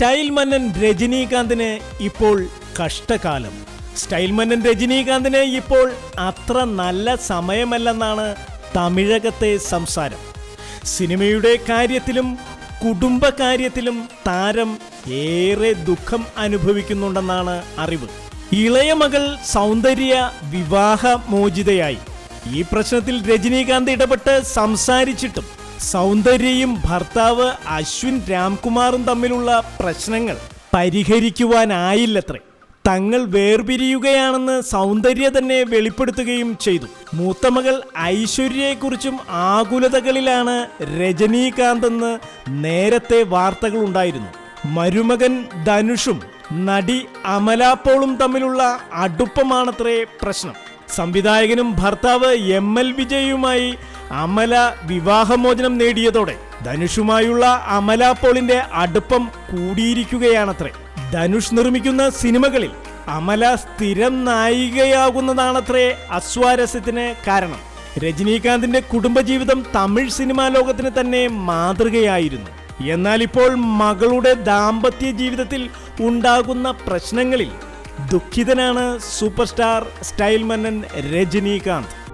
Style മന്നൻ രജനീകാന്തിന് ഇപ്പോൾ കഷ്ടകാലം. Style മന്നൻ രജനീകാന്തിന് ഇപ്പോൾ അത്ര നല്ല സമയമല്ലെന്നാണ് തമിഴകത്തെ സംസാരം. സിനിമയുടെ കാര്യത്തിലും കുടുംബകാര്യത്തിലും താരം ഏറെ ദുഃഖം അനുഭവിക്കുന്നുണ്ടെന്നാണ് അറിവ്. ഇളയ മകൾ സൗന്ദര്യ വിവാഹമോചിതയായി. ഈ പ്രശ്നത്തിൽ രജനീകാന്ത് ഇടപെട്ട് സംസാരിച്ചിട്ടും സൗന്ദര്യയും ഭർത്താവ് അശ്വിൻ രാംകുമാറും തമ്മിലുള്ള പ്രശ്നങ്ങൾ പരിഹരിക്കുവാനായില്ലത്രേ. തങ്ങൾ വേർപിരിയുകയാണെന്ന് സൗന്ദര്യ തന്നെ വെളിപ്പെടുത്തുകയും ചെയ്തു. മൂത്ത മകൾ ഐശ്വര്യയെക്കുറിച്ചും ആകുലതകളിലാണ് രജനീകാന്ത് എന്ന് നേരത്തെ വാർത്തകൾ ഉണ്ടായിരുന്നു. മരുമകൻ ധനുഷും നടി അമല പോളും തമ്മിലുള്ള അടുപ്പമാണത്രേ പ്രശ്നം. സംവിധായകനും ഭർത്താവ് ML വിജയുമായി അമല വിവാഹമോചനം നേടിയതോടെ ധനുഷുമായുള്ള അമല പോളിന്റെ അടുപ്പം കൂടിയിരിക്കുകയാണത്രേ. ധനുഷ് നിർമ്മിക്കുന്ന സിനിമകളിൽ അമല സ്ഥിരം നായികയാകുന്നതാണത്രേ അസ്വാരസ്യത്തിന് കാരണം. രജനീകാന്തിന്റെ കുടുംബജീവിതം തമിഴ് സിനിമാ ലോകത്തിന് തന്നെ മാതൃകയായിരുന്നു. എന്നാൽ ഇപ്പോൾ മകളുടെ ദാമ്പത്യ ജീവിതത്തിൽ ഉണ്ടാകുന്ന പ്രശ്നങ്ങളിൽ ദുഃഖിതനാണ് സൂപ്പർ സ്റ്റാർ സ്റ്റൈൽ മന്നൻ രജനീകാന്ത്.